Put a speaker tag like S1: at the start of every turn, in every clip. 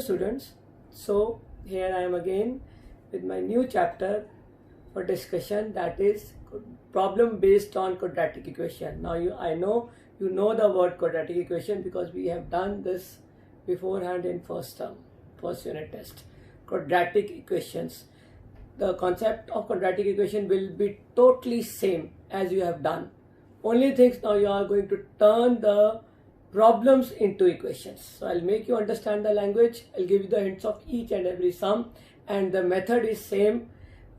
S1: students, so here I am again with my new chapter for discussion, that is problem based on quadratic equation. Now I know you know the word quadratic equation because we have done this beforehand in first unit test. Quadratic equations, the concept of quadratic equation will be totally same as you have done. Only things now you are going to turn the problems into equations. So I'll make you understand the language. I'll give you the hints of each and every sum, and the method is same.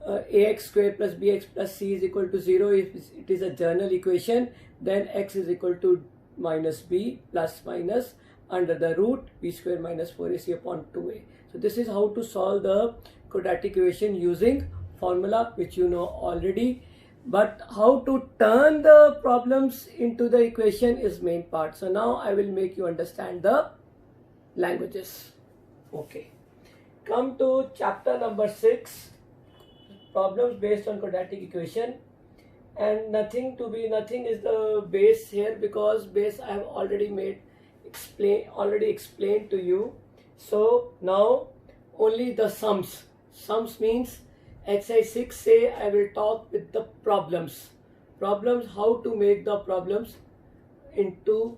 S1: Ax square plus bx plus c is equal to 0. If it is a general equation, then x is equal to minus b plus minus under the root b square minus 4ac upon 2a. So this is how to solve the quadratic equation using formula which you know already. But how to turn the problems into the equation is main part. So now I will make you understand the languages. Okay. Come to chapter number 6, problems based on quadratic equation. And nothing is the base here, because base I have already explained to you. So now only the sums. Sums means exercise 6 say I will talk with the problems, how to make the problems into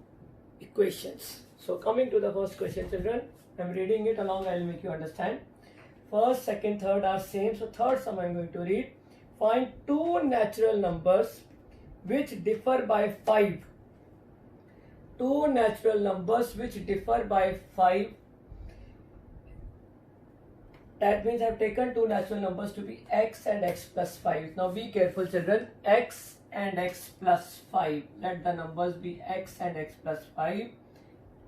S1: equations. So coming to the first question, children, I am reading it along, I will make you understand. First, second, third are same. So third sum I am going to read. Find two natural numbers which differ by 5. Two natural numbers which differ by 5. That means I have taken two natural numbers to be x and x plus 5. Now be careful, children. X and x plus 5. Let the numbers be x and x plus 5.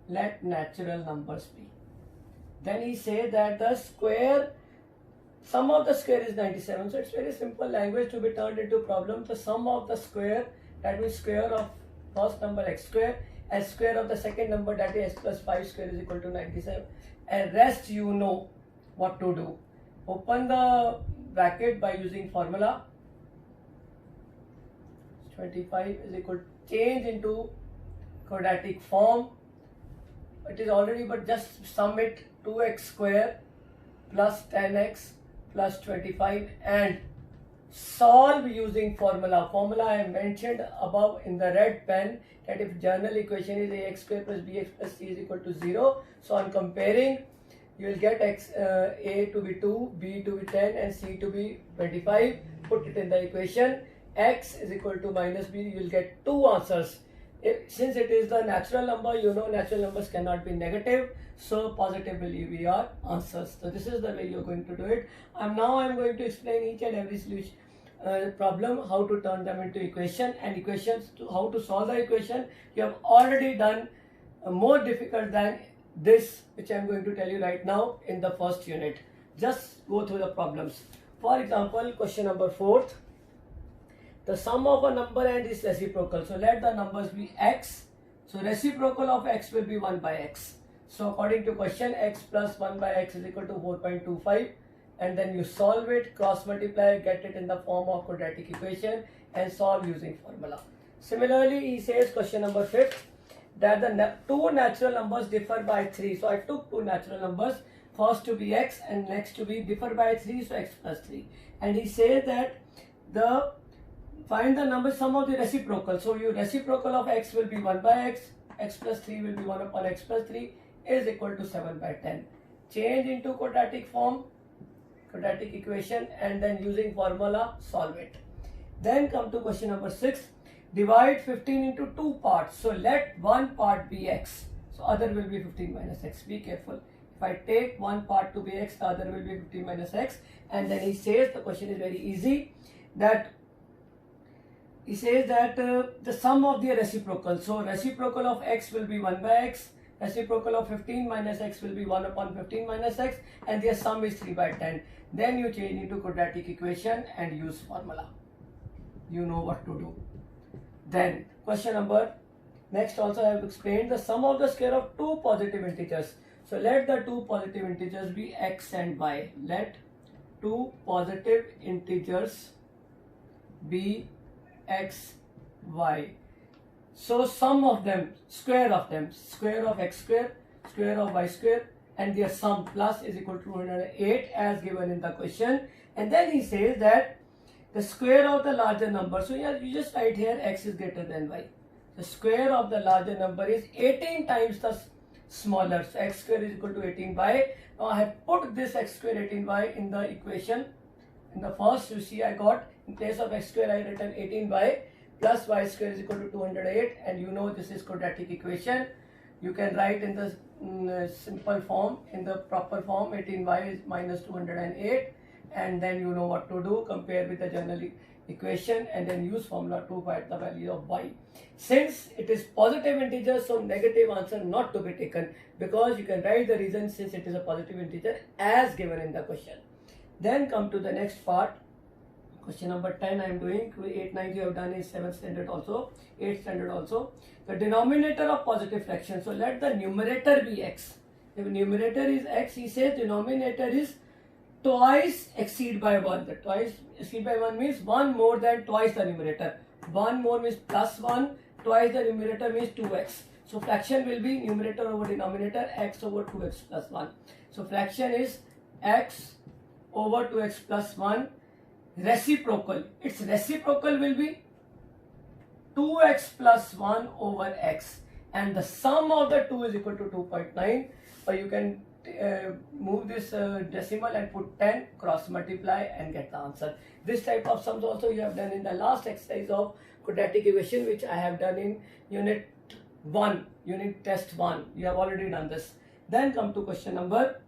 S1: Let natural numbers be. Then he says that the sum of the square is 97. So it's very simple language to be turned into problem. The sum of the square, that means square of first number x square, and square of the second number, that is x plus 5 square, is equal to 97. And rest you know what to do. Open the bracket by using formula. 25 is equal to, change into quadratic form. It is already, but just sum it. 2x square plus 10x plus 25 and solve using formula. Formula I mentioned above in the red pen, that if general equation is ax square plus bx plus c is equal to 0. So on comparing, you will get a to be 2, b to be 10 and c to be 25. Put it in the equation. X is equal to minus b. You will get two answers. Since it is the natural number, you know natural numbers cannot be negative. So positive will be your answers. So this is the way you are going to do it. Now I am going to explain each and every solution problem, how to turn them into equation, and equations to how to solve the equation. You have already done more difficult than this, which I am going to tell you right now in the first unit. Just go through the problems. For example, question number 4. The sum of a number and its reciprocal. So let the numbers be x. So reciprocal of x will be 1 by x. So according to question, x plus 1 by x is equal to 4.25. And then you solve it, cross multiply, get it in the form of quadratic equation and solve using formula. Similarly, he says question number 5, that the two natural numbers differ by 3. So I took two natural numbers, first to be x and next to be differ by 3, so x plus 3. And he says that find the number sum of the reciprocal. So your reciprocal of x will be 1 by x, x plus 3 will be 1 upon x plus 3 is equal to 7 by 10. Change into quadratic form, quadratic equation, and then using formula solve it. Then come to question number 6. Divide 15 into two parts. So let one part be x. So other will be 15 minus x. Be careful. If I take one part to be x, the other will be 15 minus x. And then he says, the question is very easy, that he says that the sum of the reciprocal. So reciprocal of x will be 1 by x. Reciprocal of 15 minus x will be 1 upon 15 minus x. And their sum is 3 by 10. Then you change into quadratic equation and use formula. You know what to do. Then question number, next also I have explained the sum of the square of two positive integers. So let the two positive integers be x and y. Let two positive integers be x, y. So sum of them, square of x square, square of y square, and their sum plus is equal to 208 as given in the question. And then he says that the square of the larger number, so here you just write here x is greater than y. The square of the larger number is 18 times the smaller, so x square is equal to 18y. Now I have put this x square 18y in the equation. In the first, you see I got, in place of x square I written 18y plus y square is equal to 208, and you know this is quadratic equation. You can write in the simple form, in the proper form, 18y is minus 208, and then you know what to do, compare with the general equation and then use formula to find the value of y. Since it is positive integer, so negative answer not to be taken, because you can write the reason since it is a positive integer as given in the question. Then come to the next part. Question number 10 I am doing. 8, 9 you have done in 7th standard also, 8th standard also. The denominator of positive fraction. So let the numerator be x. If numerator is x, he says denominator is twice exceed by 1. The twice exceed by 1 means 1 more than twice the numerator. 1 more means plus 1, twice the numerator means 2x. So fraction will be numerator over denominator, x over 2x plus 1. So fraction is x over 2x plus 1. Reciprocal, its reciprocal will be 2x plus 1 over x, and the sum of the two is equal to 2.9. Or you can move this decimal and put 10, cross multiply and get the answer. This type of sums also you have done in the last exercise of quadratic equation, which I have done in unit 1, unit test 1. You have already done this. Then come to question number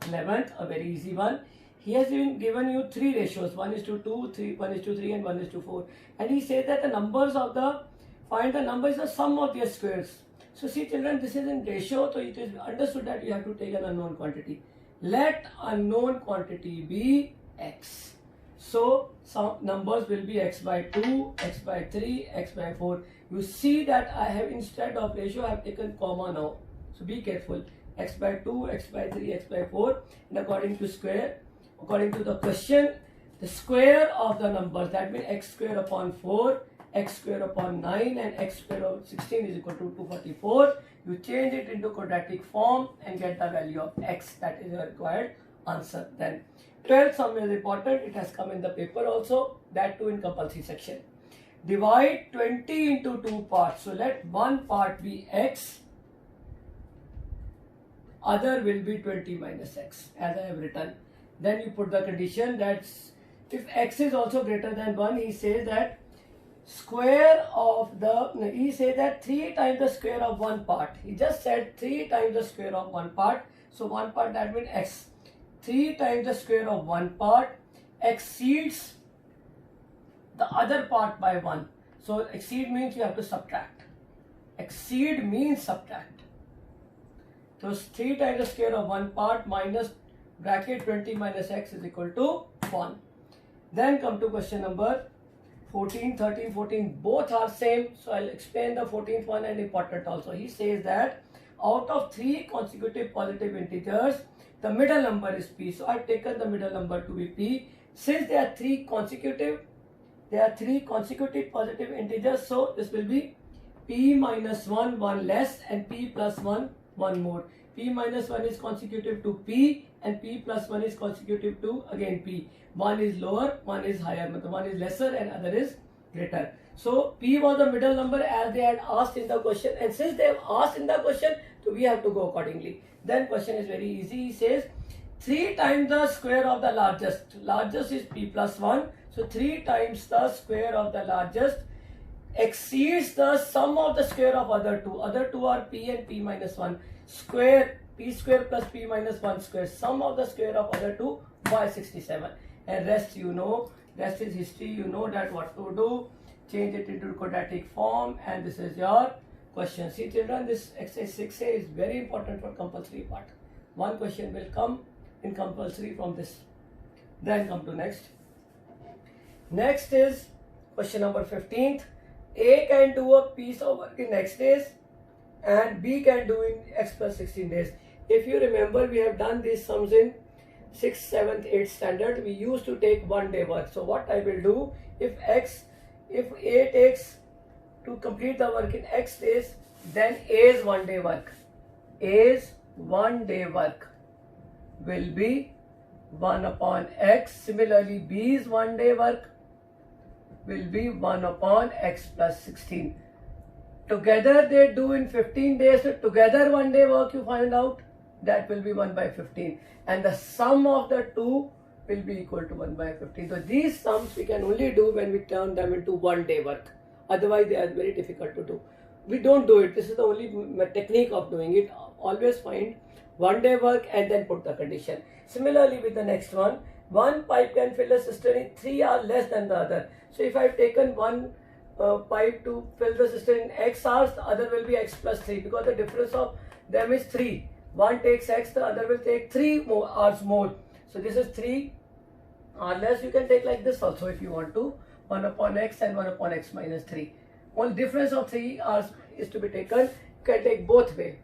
S1: 11, a very easy one. He has given you 3 ratios, 1:2, 1:3 and 1:4, and he says that the numbers of the, find the number is the sum of their squares. So see children, this is in ratio, so it is understood that you have to take an unknown quantity. Let unknown quantity be x. So some numbers will be x by 2, x by 3, x by 4. You see that I have, instead of ratio, I have taken comma now. So be careful. X by 2, x by 3, x by 4, and according to square. According to the question, the square of the numbers, that means x square upon 4, x square upon 9 and x square of 16 is equal to 244. You change it into quadratic form and get the value of x. That is the required answer. Then 12th sum is important. It has come in the paper also, that too in compulsory section. Divide 20 into 2 parts. So let one part be x, other will be 20 minus x as I have written. Then you put the condition that if x is also greater than 1, he says that square of the, he says that 3 times the square of one part. He just said 3 times the square of one part. So one part, that means x. 3 times the square of one part exceeds the other part by 1. So exceed means you have to subtract. Exceed means subtract. So 3 times the square of one part minus bracket 20 minus x is equal to 1. Then come to question number 14, 13, 14, both are same. So I'll explain the 14th one and important also. He says that out of 3 consecutive positive integers, the middle number is p. So I've taken the middle number to be p. Since there are 3 consecutive positive integers, so this will be p minus 1, 1 less, and p plus 1, 1 more. P minus 1 is consecutive to p, and p plus 1 is consecutive to again p. One is lower, one is higher, one is lesser and other is greater. So p was the middle number as they had asked in the question, and since they have asked in the question, so we have to go accordingly. Then question is very easy. He says 3 times the square of the largest. Largest is p plus 1. So 3 times the square of the largest exceeds the sum of the square of other two. Other two are p and p minus 1. Square, p square plus p minus 1 square. Sum of the square of other two by 67. And rest you know, rest is history. You know that what to do. Change it into quadratic form, and this is your question. See children, this exercise 6a is very important for compulsory part. One question will come in compulsory from this. Then come to next. Next is question number 15th. A can do a piece of work in X days and B can do in X plus 16 days. If you remember, we have done these sums in 6th, 7th, 8th standard. We used to take 1 day work. So what I will do, if A takes to complete the work in X days, then A is 1 day work. A is 1 day work will be 1 upon x. Similarly, B's 1 day work will be 1 upon x plus 16. Together they do in 15 days, so together 1 day work you find out, that will be 1 by 15. And the sum of the two will be equal to 1 by 15. So these sums we can only do when we turn them into 1 day work. Otherwise they are very difficult to do. We don't do it. This is the only technique of doing it. Always find 1 day work and then put the condition. Similarly with the next one, one pipe can fill a cistern in 3 hours less than the other. So if I've taken one pipe to fill the cistern in x hours, the other will be x plus 3, because the difference of them is 3. One takes x, the other will take 3 more hours more. So this is 3 hours less. You can take like this also if you want to, 1 upon x and 1 upon x minus 3. Only difference of 3 hours is to be taken. You can take both way.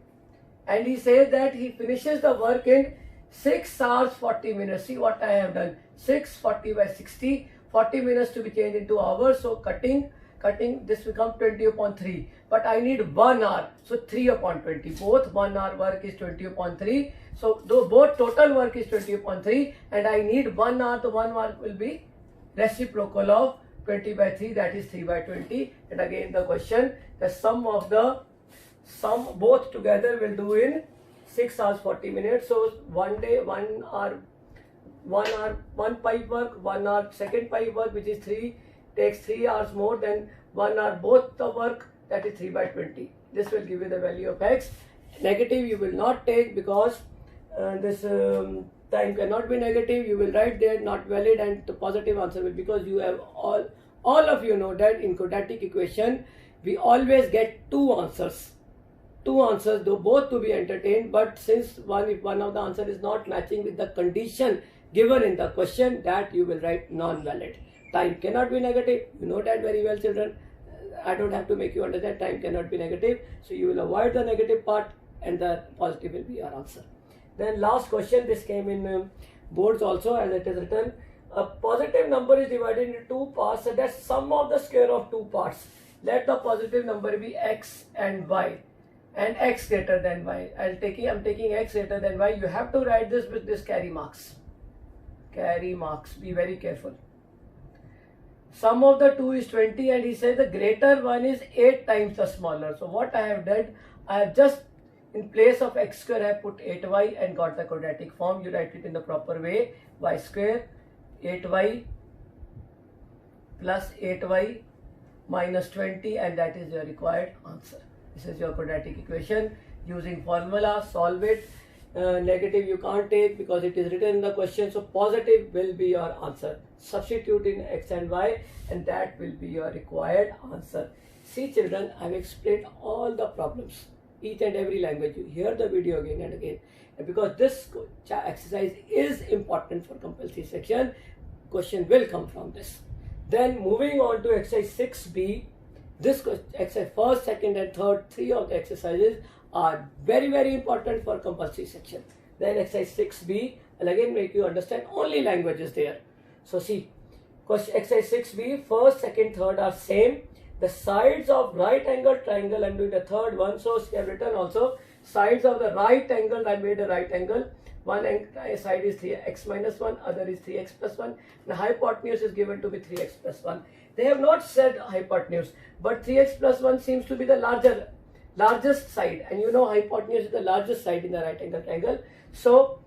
S1: And he says that he finishes the work in 6 hours 40 minutes. See what I have done. 6 40 by 60. 40 minutes to be changed into hours. So cutting this becomes 20 upon 3. But I need 1 hour. So 3 upon 20. Both 1 hour work is 20 upon 3. So though both total work is 20 upon 3 and I need 1 hour, the 1 hour will be reciprocal of 20 by 3, that is 3 by 20. And again the question, the sum both together will do in 6 hours 40 minutes. So 1 day, 1 hour, 1 pipe work, 1 hour second pipe work, which is 3, takes 3 hours more than 1 hour both the work, that is 3 by 20. This will give you the value of x. Negative you will not take, because this time cannot be negative. You will write there not valid, and the positive answer will, because you have all of you know that in quadratic equation we always get two answers, though both to be entertained. But since if one of the answer is not matching with the condition given in the question, that you will write non-valid. Time cannot be negative. You know that very well, children. I don't have to make you understand time cannot be negative. So you will avoid the negative part and the positive will be your answer. Then last question, this came in boards also, as it is written. A positive number is divided into two parts, so that sum of the square of two parts. Let the positive number be x and y, and x greater than y. I'm taking x greater than y. You have to write this with this carry marks. Carry marks. Be very careful. Sum of the two is 20, and he says the greater one is 8 times the smaller. So what I have done, I have just in place of x square I have put 8y and got the quadratic form. You write it in the proper way. Y square 8y plus 8y minus 20, and that is your required answer. This is your quadratic equation. Using formula, solve it. Negative you can't take because it is written in the question, so positive will be your answer. Substitute in x and y, and that will be your required answer. See children, I have explained all the problems, each and every language. You hear the video again and again, and because this exercise is important for compulsory section, question will come from this. Then moving on to exercise 6b, this exercise first, second and third, 3 of the exercises are very, very important for compulsory section. Then exercise 6b, and again make you understand only languages there. So see, exercise 6b, first, second, third are same. The sides of right angle triangle, I'm doing the third one. So I have written also sides of the right angle, I made a right angle. One side is 3x minus 1, other is 3x plus 1. The hypotenuse is given to be 3x plus 1. They have not said hypotenuse, but 3x plus 1 seems to be the largest side, and you know hypotenuse is the largest side in the right angle triangle. So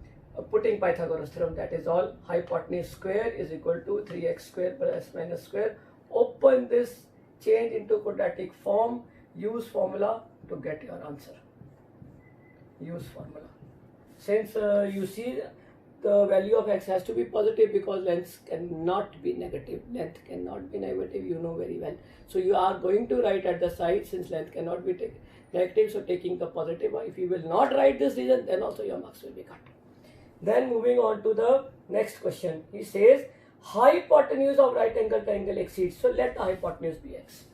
S1: putting Pythagoras theorem, that is all. Hypotenuse square is equal to 3x square plus minus square. Open this, change into quadratic form, use formula to get your answer. Use formula. Since you see the value of x has to be positive, because length cannot be negative. Length cannot be negative, you know very well. So you are going to write at the side, since length cannot be negative, so taking the positive. If you will not write this reason, then also your marks will be cut. Then moving on to the next question. He says hypotenuse of right angle triangle exceeds. So let the hypotenuse be x.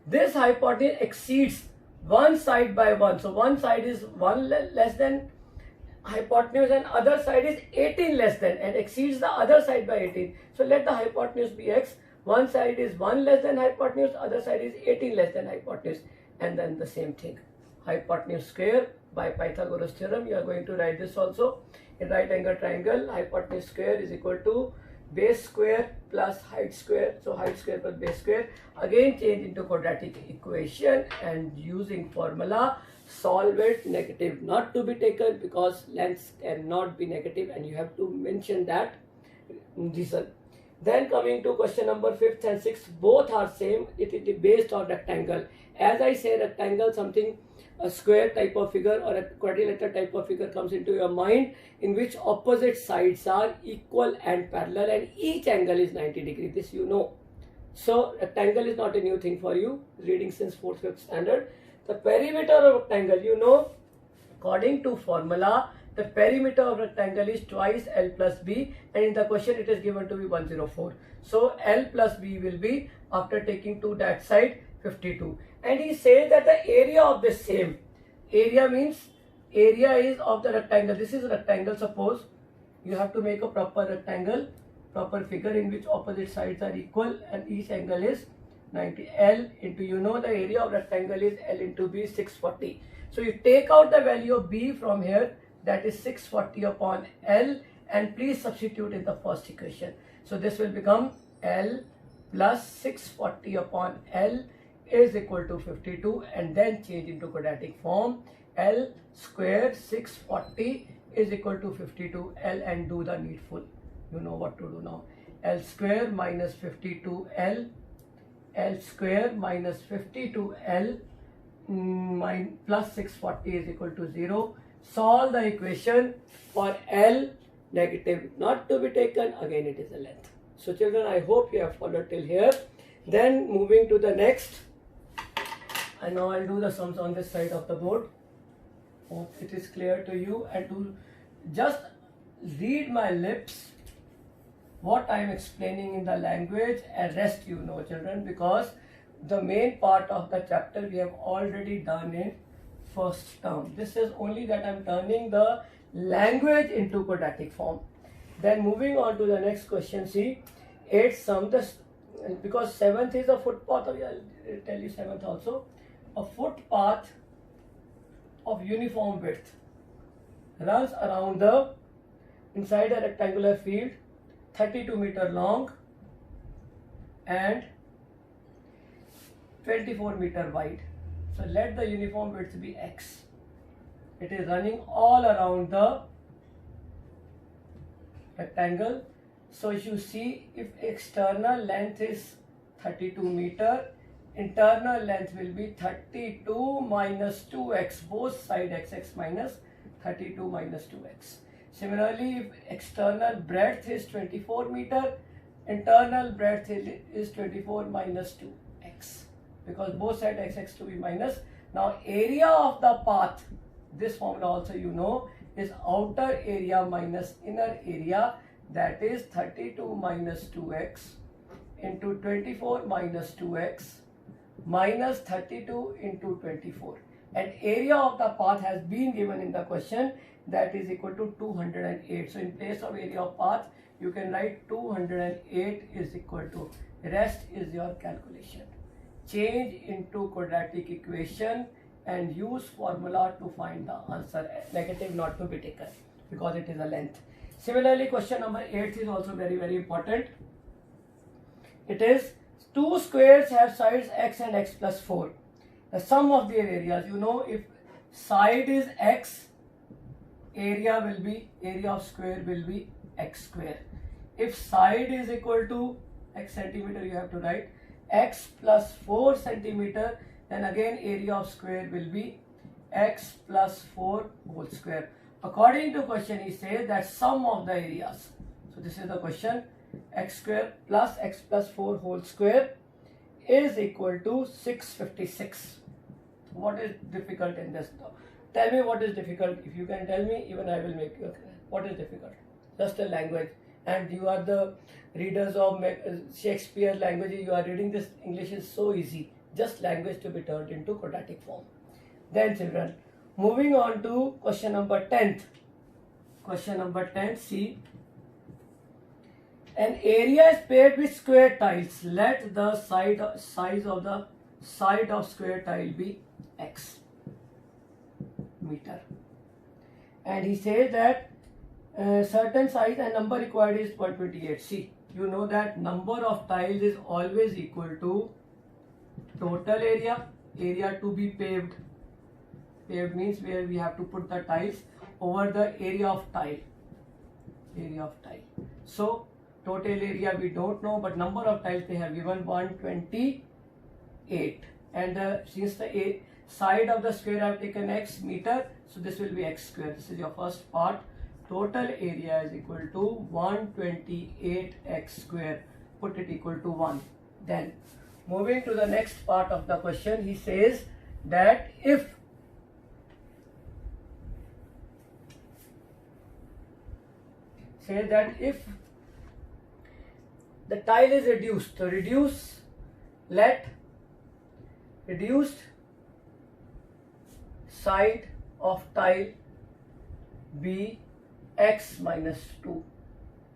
S1: This hypotenuse exceeds one side by 1. So one side is 1 less than hypotenuse and other side is 18 less than, and exceeds the other side by 18. So let the hypotenuse be x. One side is 1 less than hypotenuse, other side is 18 less than hypotenuse, and then the same thing. Hypotenuse square by Pythagoras theorem. You are going to write this also. In right angle triangle, hypotenuse square is equal to base square plus height square. So height square plus base square. Again change into quadratic equation and using formula solve it. Negative not to be taken because lengths cannot be negative, and you have to mention that reason. Then coming to question number 5th and 6th, both are same. It is based on rectangle. As I say, rectangle, something, a square type of figure or a quadrilateral type of figure comes into your mind in which opposite sides are equal and parallel and each angle is 90 degrees. This you know. So rectangle is not a new thing for you, reading since 4th, 5th standard. The perimeter of rectangle, you know, according to formula, the perimeter of rectangle is twice L plus B, and in the question it is given to be 104. So L plus B will be, after taking to that side, 52. And he says that the area of the same, area means area is of the rectangle. This is a rectangle. Suppose you have to make a proper rectangle, proper figure in which opposite sides are equal and each angle is 90. L into, you know, the area of rectangle is L into B, 640. So you take out the value of B from here, that is 640 upon L, and please substitute in the first equation. So this will become L plus 640 upon L is equal to 52, and then change into quadratic form. L square 640 is equal to 52 L, and do the needful. You know what to do now. L square minus 52 L, L square minus 52 L plus 640 is equal to 0. Solve the equation for L, negative not to be taken. Again it is a length. So children, I hope you have followed till here. Then moving to the next. And now I'll do the sums on this side of the board. Hope it is clear to you, and to just read my lips what I am explaining in the language, and rest you know, children, because the main part of the chapter we have already done in first term. This is only that I am turning the language into quadratic form. Then moving on to the next question, see, 8th sum, this, because 7th is a footpath, I'll tell you 7th also. A footpath of uniform width runs around the inside a rectangular field 32 meter long and 24 meter wide. So let the uniform width be x. It is running all around the rectangle. So if you see, if external length is 32 meter, internal length will be 32 minus 2x, both side x minus 32 minus 2x. Similarly, if external breadth is 24 meter, internal breadth is 24 minus 2x, because both side x to be minus. Now area of the path, this formula also you know, is outer area minus inner area, that is 32 minus 2x into 24 minus 2x minus 32 into 24, and area of the path has been given in the question, that is equal to 208. So in place of area of path you can write 208 is equal to, rest is your calculation. Change into quadratic equation and use formula to find the answer. Negative not to be taken because it is a length. Similarly, question number 8 is also very important. It is, two squares have sides x and x plus 4. The sum of their areas, you know, if side is x, area will be, area of square will be x square. If side is equal to x centimeter, you have to write x plus 4 centimeter, then again area of square will be x plus 4 whole square. According to question, he says that sum of the areas. So this is the question, x square plus x plus 4 whole square is equal to 656. What is difficult in this? Tell me what is difficult. If you can tell me, even I will make you. What is difficult? Just a language. And you are the readers of Shakespeare language. You are reading this. English is so easy. Just language to be turned into quadratic form. Then children, moving on to question number 10th. Question number 10, see. An area is paved with square tiles. Let the size of the side of square tile be x. meter. And he says that certain size and number required is 128. See, you know that number of tiles is always equal to total area, area to be paved. Paved means where we have to put the tiles over the area of tile. Area of tile. So total area we don't know, but number of tiles they have given 128. And since the side of the square I have taken x meter, so this will be x square. This is your first part. Total area is equal to 128 x square. Put it equal to 1. Then moving to the next part of the question, he says that if the tile is reduced, so let reduced side of tile be x minus 2.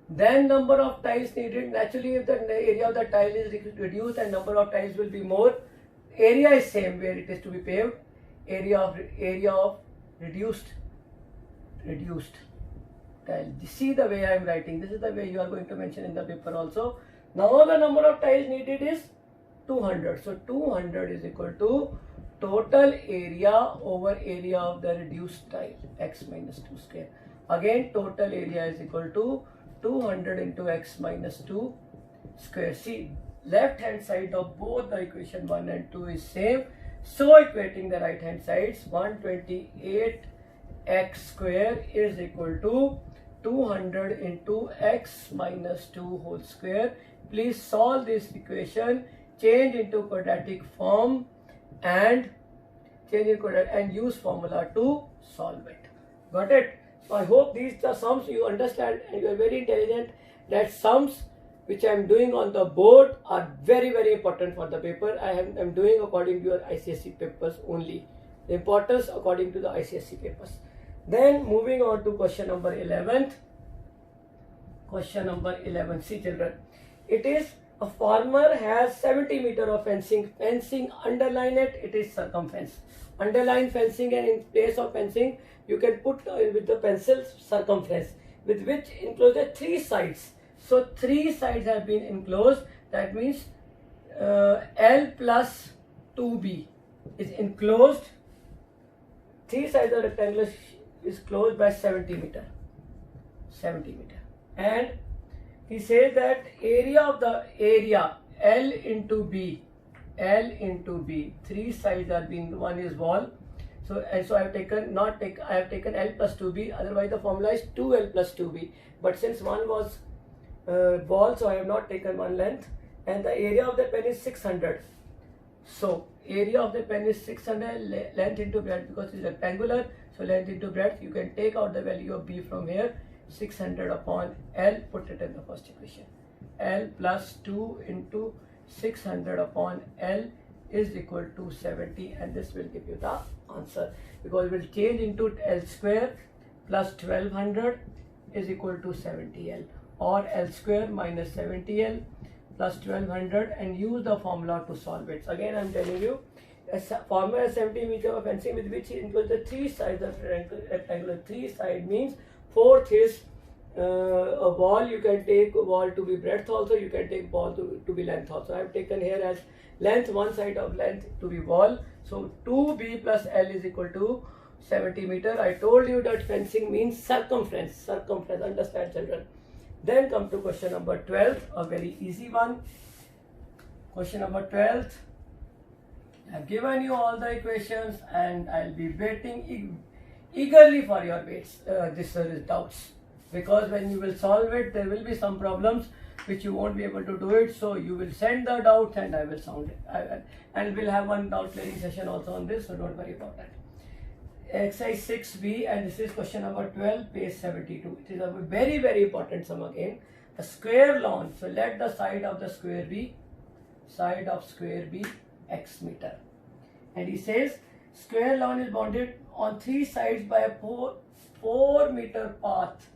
S1: Then number of tiles needed. Naturally, if the area of the tile is reduced and number of tiles will be more, area is same where it is to be paved. Area of reduced tile. See the way I am writing. This is the way you are going to mention in the paper also. Now the number of tiles needed is 200. So 200 is equal to total area over area of the reduced tile, x minus 2 square. Again, total area is equal to 200 into x minus 2 square. See, left hand side of both the equation 1 and 2 is same. So equating the right hand sides, 128 x square is equal to 200 into x minus 2 whole square. Please solve this equation, change into quadratic form and use formula to solve it. Got it? So I hope these are sums you understand and you are very intelligent, that sums which I am doing on the board are very, very important for the paper. I am doing according to your ICSE papers only. The importance according to the ICSE papers. Then moving on to question number 11. Question number 11. See children, it is a farmer has 70 meter of fencing. Underline it, it is circumference. Underline fencing, and in place of fencing you can put with the pencil circumference, with which encloses 3 sides. So 3 sides have been enclosed. That means L plus 2B is enclosed. 3 sides of rectangular is closed by 70 meter. And he says that area of the area L into B, 3 sides are being, one is wall. So I have taken L plus 2B, otherwise the formula is 2L plus 2B. But since one was wall, so I have not taken one length, and the area of the pen is 600. So area of the pen is 600, length into breadth, because it is rectangular, so length into breadth. You can take out the value of B from here, 600 upon L, put it in the first equation. L plus 2 into 600 upon L is equal to 70, and this will give you the answer, because it will change into L square plus 1200 is equal to 70L, or L square minus 70L plus 1200, and use the formula to solve it. So again I am telling you, a farmer has 70 meter of fencing with which he encloses the 3 sides of rectangular. 3 side means 4th is a wall. You can take wall to be breadth also, you can take wall to be length also. I have taken here as length, one side of length to be wall. So 2B plus L is equal to 70 meter. I told you that fencing means circumference. Understand children? Then come to question number 12, a very easy one. Question number 12. I have given you all the equations and I will be waiting eagerly for your doubts, because when you will solve it, there will be some problems which you won't be able to do it. So you will send the doubts and I will sound it. And we'll have one doubt clearing session also on this, so don't worry about that. Exercise 6B, and this is question number 12, page 72. It is a very, very important sum again. A square lawn. So let the side of square be x meter. And he says square lawn is bounded on 3 sides by a 4 meter path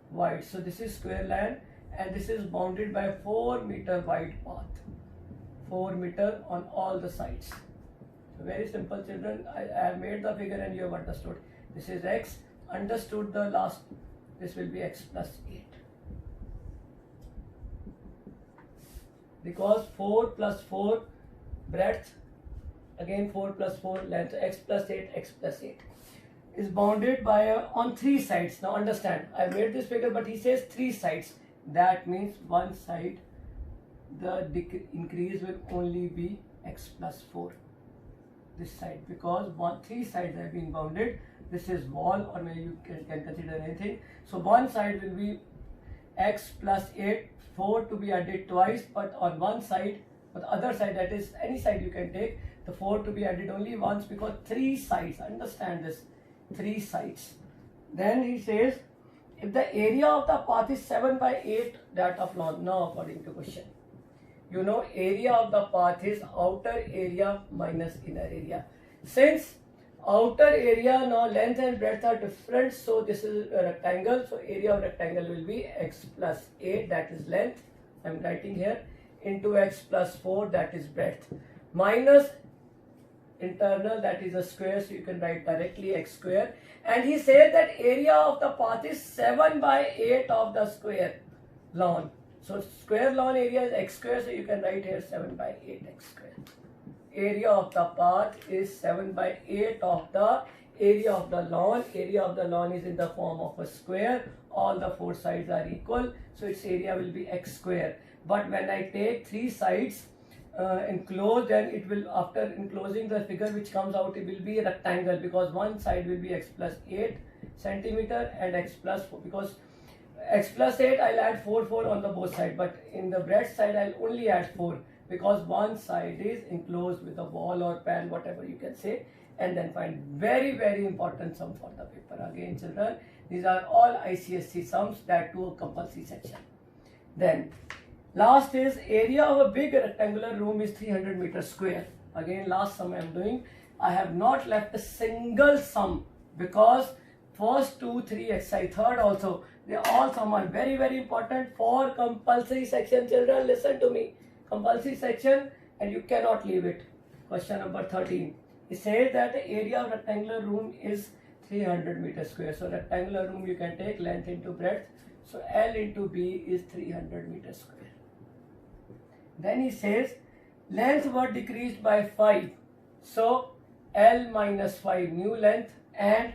S1: wide. So this is square land, and this is bounded by a 4 meter wide path. 4 meter on all the sides. So very simple children. I have made the figure and you have understood. This is x. Understood the last, this will be x plus 8. Because 4 plus 4 breadth, again 4 plus 4 length, x plus 8, x plus 8 is bounded by on 3 sides. Now understand, I made this figure, but he says 3 sides. That means one side, the increase will only be x plus 4. This side, because 3 sides have been bounded. This is wall, or maybe you can consider anything. So one side will be x plus 8, 4 to be added twice, but on one side, on the other side, that is any side you can take, the 4 to be added only once, because 3 sides, understand this, 3 sides. Then he says, if the area of the path is 7 by 8 that of lawn. Now according to question, you know area of the path is outer area minus inner area. Since outer area, now length and breadth are different, so this is a rectangle, so area of rectangle will be x plus 8, that is length, I am writing here, into x plus 4, that is breadth, minus internal, that is a square, so you can write directly x square. And he said that area of the path is 7 by 8 of the square lawn. So square lawn area is x square, so you can write here 7 by 8 x square. Area of the path is 7 by 8 of the area of the lawn. Area of the lawn is in the form of a square. All the 4 sides are equal, so its area will be x square. But when I take 3 sides enclosed, then it will, after enclosing the figure which comes out, it will be a rectangle, because one side will be x plus 8 centimeter and x plus 4, because x plus 8 I'll add 4 on the both side, but in the breadth side I'll only add 4, because one side is enclosed with a wall or pan, whatever you can say. And then find very important sum for the paper. Again children, these are all ICSE sums, that to a compulsory section. Then last is area of a big rectangular room is 300 meters square. Again last sum I am doing, I have not left a single sum, because first 2, 3 exercise, third also, they all sum are very important for compulsory section. Children, listen to me, compulsory section, and you cannot leave it. Question number 13. It says that the area of rectangular room is 300 meters square. So rectangular room you can take length into breadth. So L into B is 300 meters square. Then he says length were decreased by 5. So L minus 5 new length, and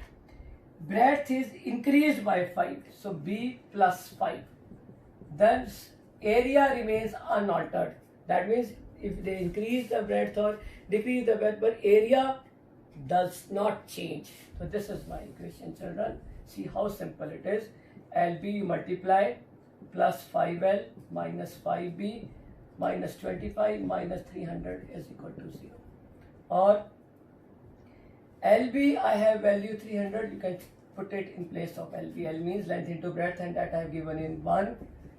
S1: breadth is increased by 5. So B plus 5. Then area remains unaltered. That means if they increase the breadth or decrease the breadth, but area does not change. So this is my equation, children. See how simple it is. LB you multiply, plus 5L minus 5B minus 25 minus 300 is equal to 0. Or LB, I have value 300, you can put it in place of LB. L means length into breadth, and that I have given in 1,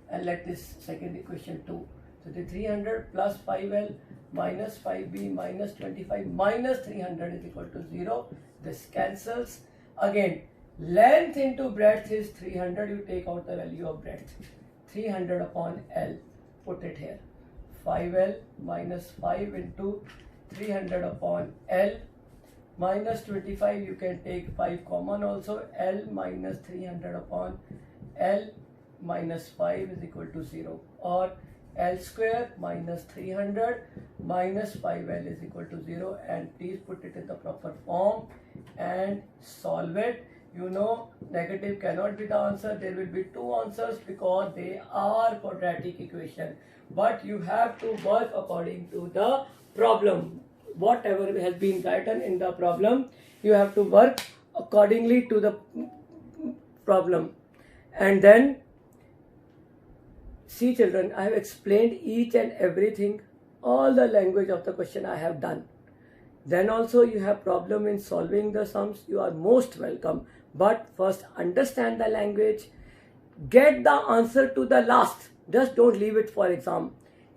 S1: and let this second equation 2. So the 300 plus 5L minus 5B minus 25 minus 300 is equal to 0. This cancels. Again, length into breadth is 300, you take out the value of breadth. 300 upon L, put it here. 5L minus 5 into 300 upon L minus 25, you can take 5 common also. L minus 300 upon L minus 5 is equal to 0. Or L square minus 300 minus 5L is equal to 0. And please put it in the proper form and solve it. You know negative cannot be the answer. There will be 2 answers because they are quadratic equation. But you have to work according to the problem. Whatever has been written in the problem, you have to work accordingly to the problem. And then, see children, I have explained each and everything, all the language of the question I have done. Then also you have problem in solving the sums, you are most welcome. But first understand the language, get the answer to the last. Just don't leave it for exam.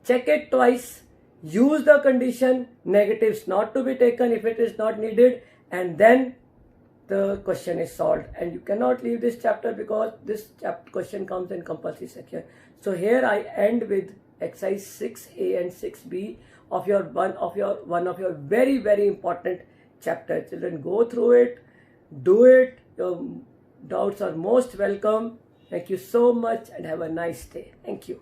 S1: Check it twice, use the condition, negatives not to be taken if it is not needed, and then the question is solved. And you cannot leave this chapter because this question comes in compulsory section. So here I end with exercise 6A and 6B of your one of your very important chapter. Children, go through it, Do it. Your doubts are most welcome. Thank you so much and have a nice day. Thank you.